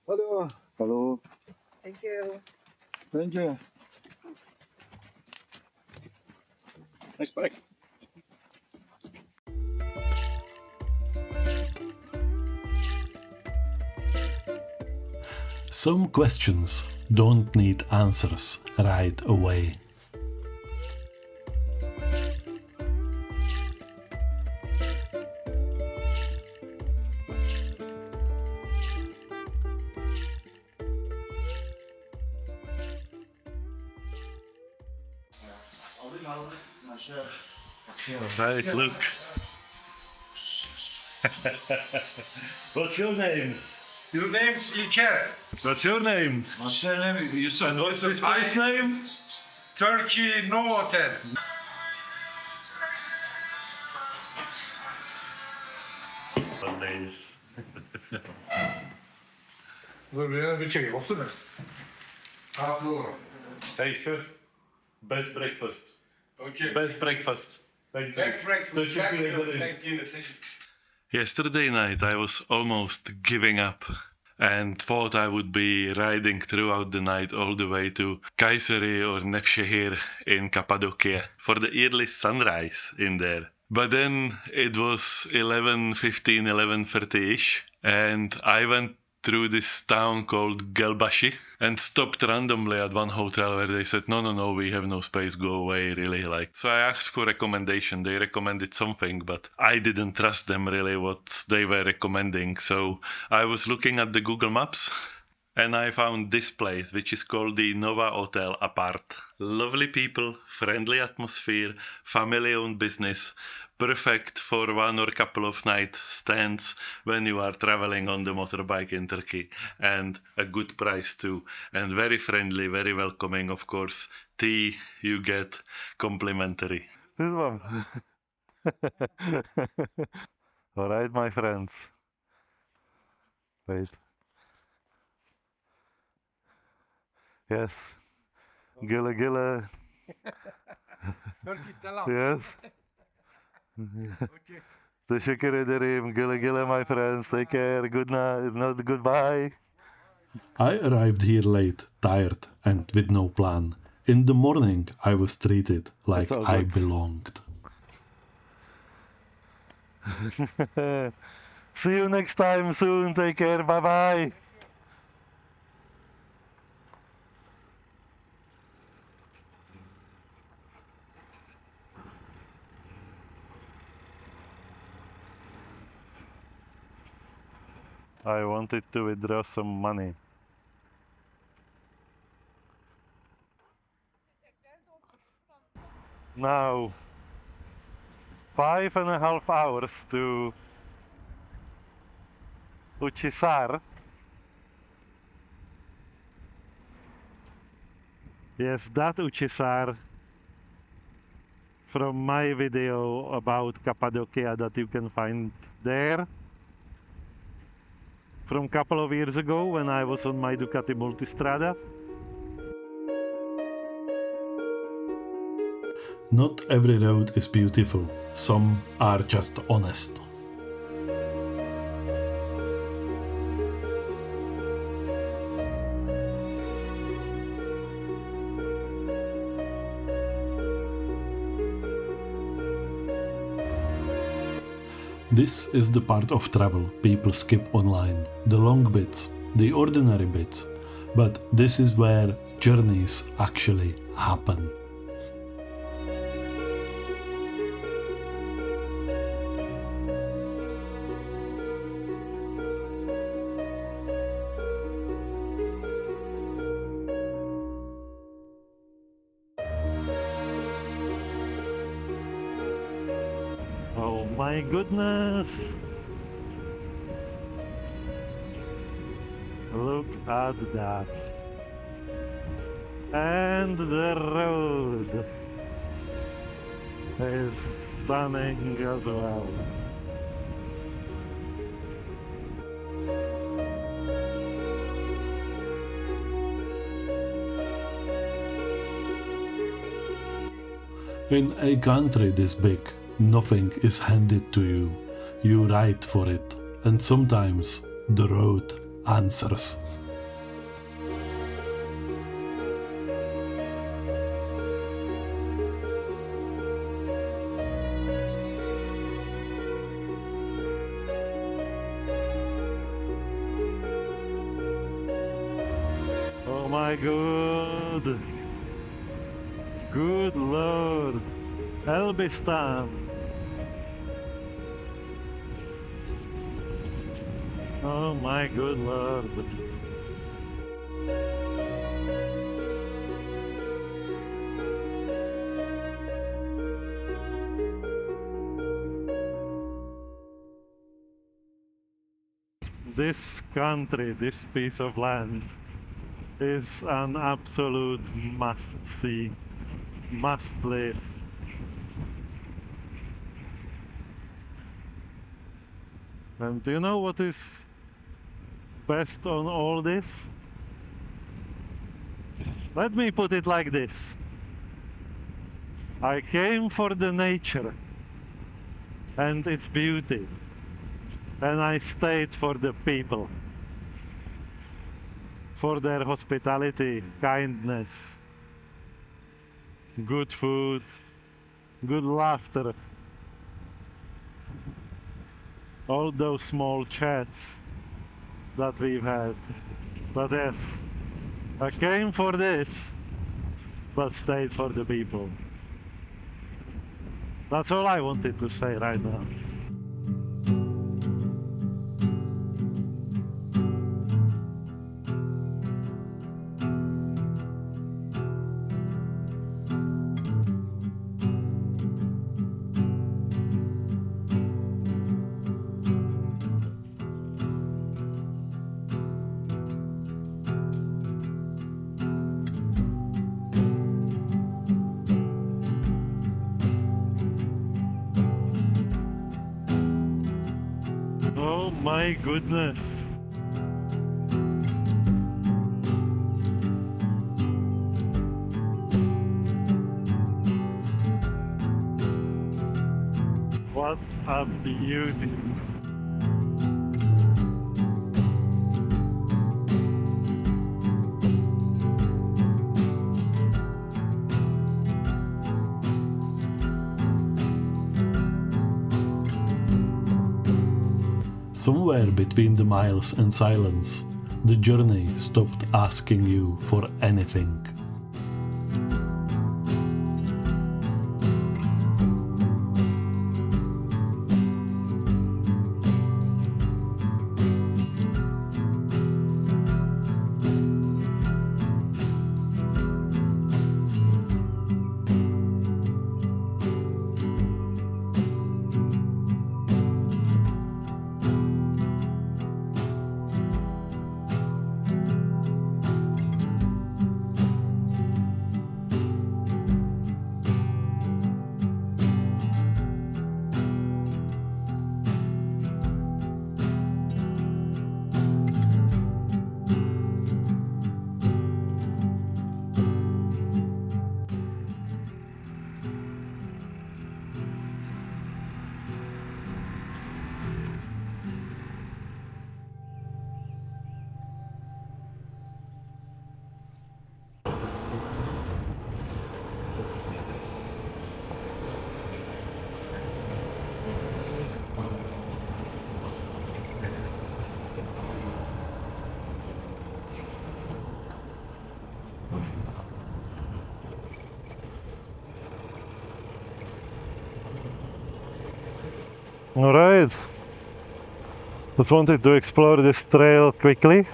Hello. Hello. Thank you. Thank you. Nice bike. Some questions don't need answers right away. Right, look. What's your name? Your name's İlker. What's your name? What's your name? Yusuf. And what's this place name? Turkey No Hotel. Mondays. Dur bir çekeyim. Oldu mu? Tatlı olur. Hey, chef. Best breakfast. Okay. Best breakfast. Thank you. Back breakfast. Thank you. Thank you. Yesterday night I was almost giving up and thought I would be riding throughout the night all the way to Kayseri or Nevşehir in Cappadocia for the early sunrise in there. But then it was 11:15, 11:30ish and I went through this town called Gelbashi and stopped randomly at one hotel where they said, no, we have no space, go away, really. So I asked for recommendation. They recommended something, but I didn't trust them really what they were recommending. So I was looking at the Google Maps and I found this place, which is called the Nova Hotel Apart. Lovely people, friendly atmosphere, family-owned business, perfect for one or couple of night stands when you are traveling on the motorbike in Turkey, and a good price too, and very friendly, very welcoming, of course. Tea you get complimentary. This one. All right, my friends. Wait. Yes. Gille gille. Turkey selam. Yes. Teşekkür ederim. Gille gille, my friends. Take care. Good night. Not goodbye. I arrived here late, tired, and with no plan. In the morning, I was treated like all I good. belonged. See you next time soon. Take care. Bye bye. I wanted to withdraw some money. Now, 5.5 hours to Uçhisar. Yes, that Uçhisar from my video about Cappadocia that you can find there. From a couple of years ago when I was on my Ducati Multistrada. Not every road is beautiful, some are just honest. This is the part of travel people skip online, the long bits, the ordinary bits, but this is where journeys actually happen. Oh my goodness! Look at that! And the road is stunning as well. In a country this big, nothing is handed to you. You ride for it, and sometimes the road answers. Oh my god! Good lord! Elbistan! Oh my good lord! This country, this piece of land, is an absolute must-see, must-live. And do you know what is best on all this? Let me put it like this. I came for the nature and its beauty, and I stayed for the people, for their hospitality, kindness, good food, good laughter, all those small chats that we've had. But yes, I came for this, but stayed for the people. That's all I wanted to say right now. Oh my goodness. What a beauty. Somewhere between the miles and silence, the journey stopped asking you for anything. Alright, just wanted to explore this trail quickly.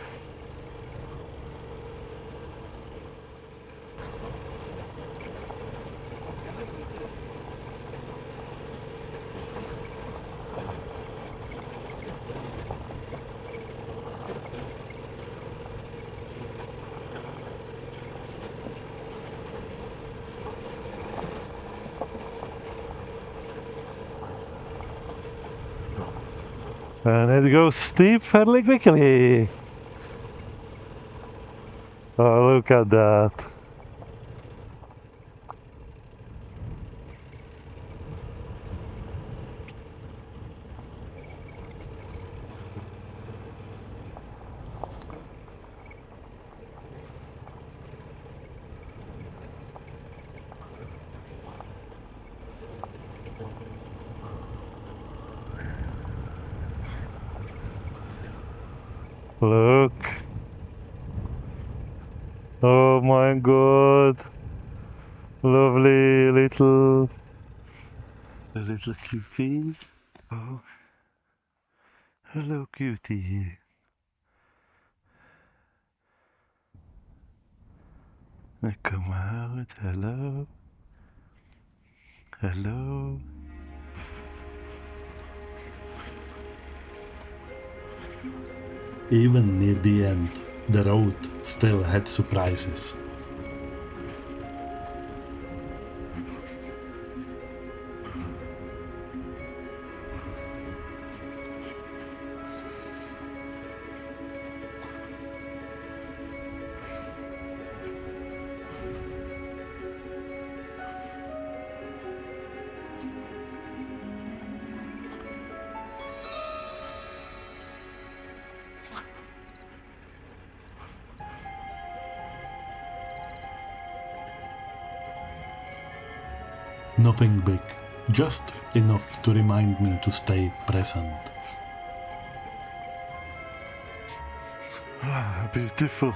And it goes steep fairly quickly. Oh, look at that. Look. Oh my god. Lovely little cutie. Oh. Hello cutie. Come out. Hello. Hello. Even near the end, the road still had surprises. Nothing big, just enough to remind me to stay present. Ah, beautiful.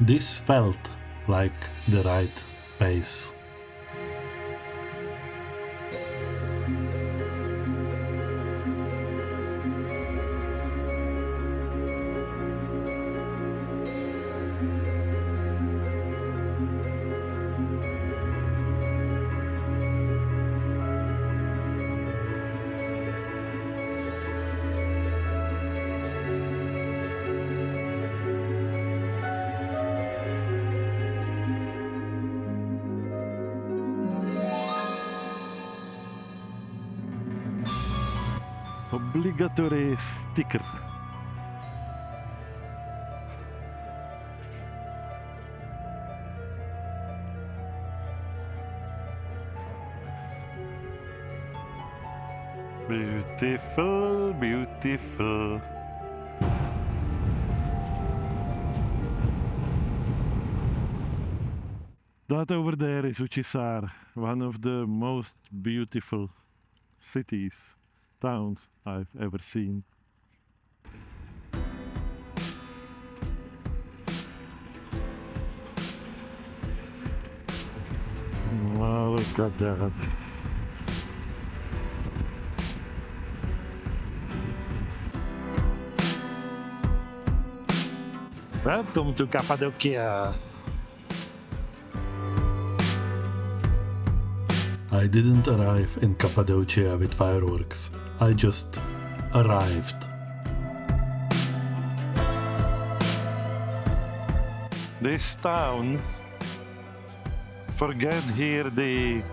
This felt like the right pace. Obligatory sticker. Beautiful, beautiful. That over there is Uçhisar, one of the most beautiful cities, towns I've ever seen. Oh, look at that. Welcome to Cappadocia. I didn't arrive in Cappadocia with fireworks, I just arrived. This town, forget here the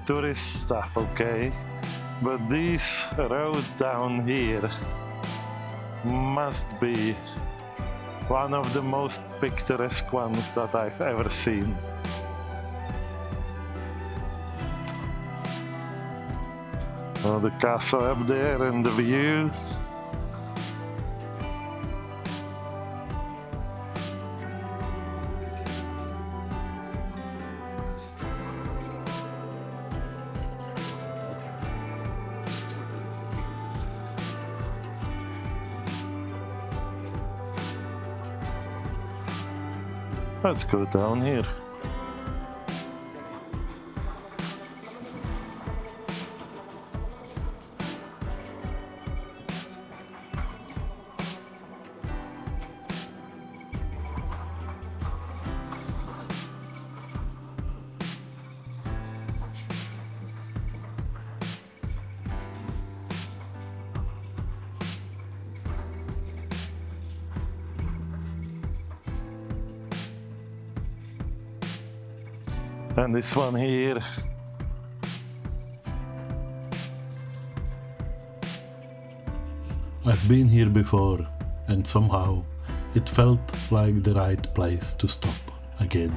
tourist stuff, okay? But these roads down here must be one of the most picturesque ones that I've ever seen. Oh, the castle up there and the view. Let's go down here. And this one here I've been here before, and somehow it felt like the right place to stop again.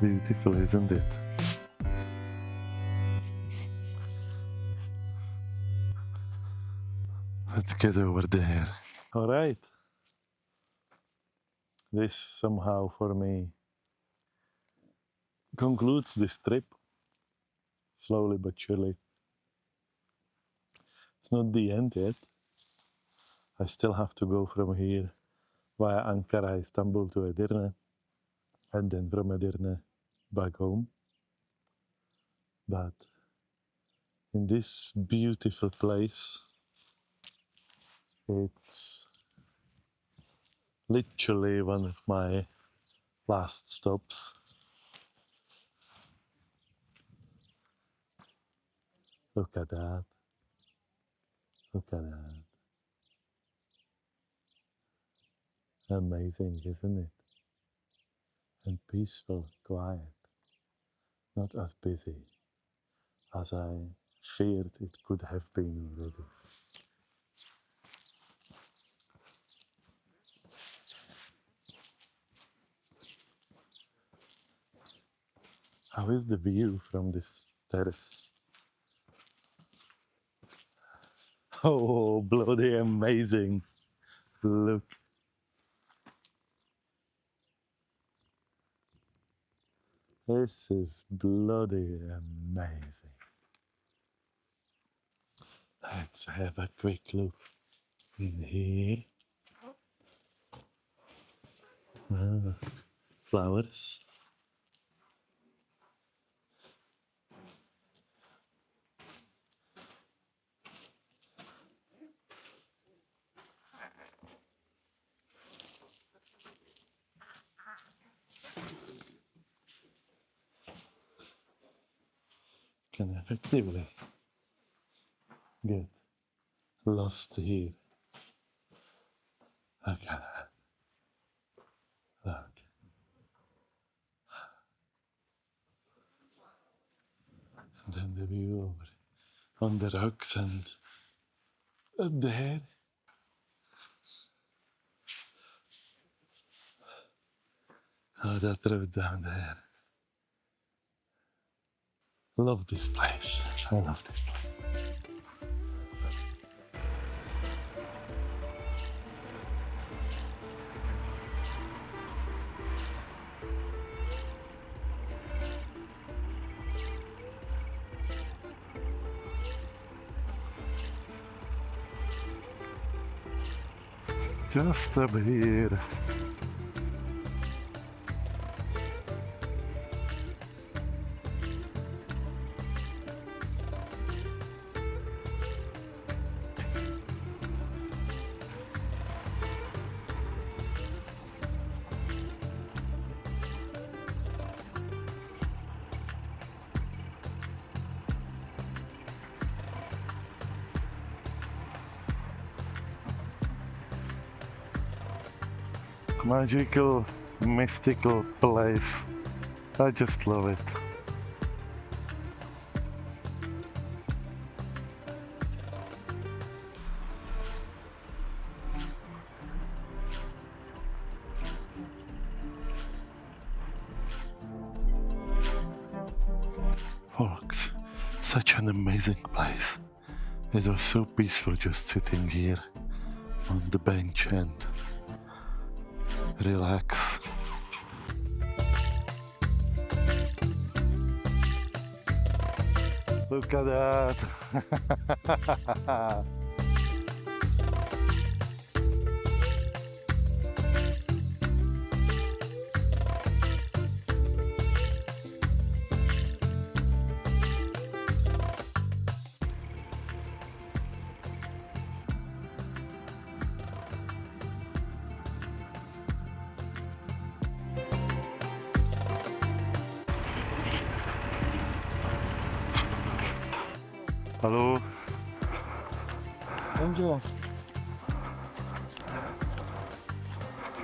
Beautiful, isn't it? Let's get over there. All right. This somehow for me concludes this trip. Slowly but surely. It's not the end yet. I still have to go from here via Ankara, Istanbul to Edirne, and then from Edirne back home. But in this beautiful place, it's literally one of my last stops. Look at that. Look at that. Amazing, isn't it? And peaceful, quiet. Not as busy as I feared it could have been already. How is the view from this terrace? Oh, bloody amazing. Look. This is bloody amazing. Let's have a quick look in here. Flowers. Can effectively get lost here. Look at that. Look. And then the view over on the rocks and up there. Oh, that road down there. Love this place. I love this place. Just up here. Magical, mystical place. I just love it. Folks, such an amazing place. It was so peaceful just sitting here on the bench and relax. Look at that. Hello. Bonjour.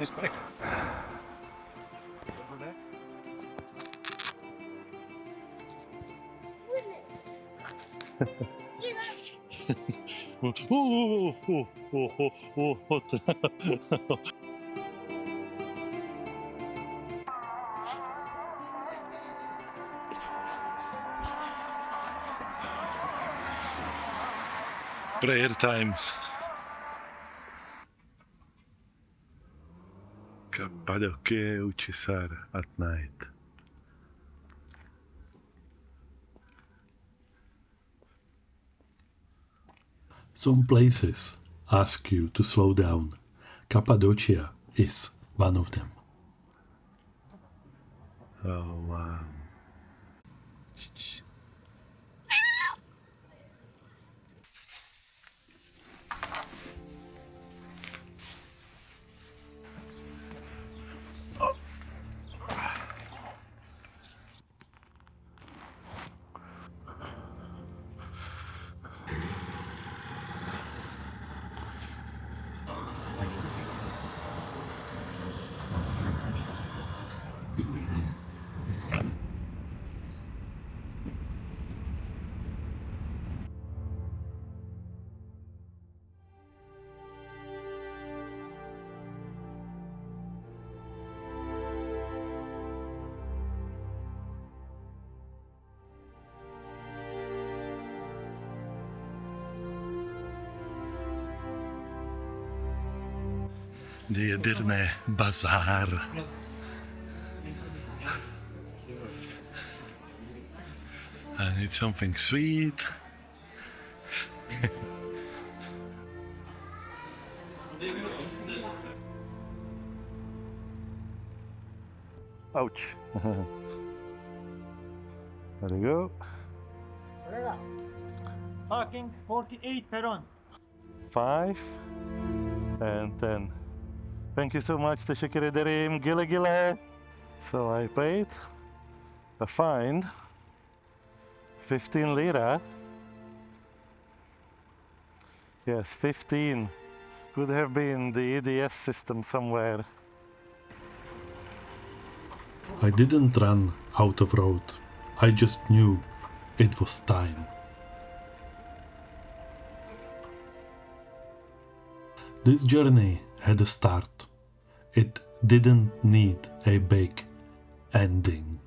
It's back. Prayer time. Cappadocia, Uçhisar at night. Some places ask you to slow down. Cappadocia is one of them. Oh wow. The Edirne Bazaar. I need something sweet. Ouch. There we go. Parking 48 peron. 5 and 10. Thank you so much, teşekkür ederim. Güle güle. So I paid a fine, 15 lira. Yes, 15. Could have been the EDS system somewhere. I didn't run out of road. I just knew it was time. This journey had a start. It didn't need a big ending.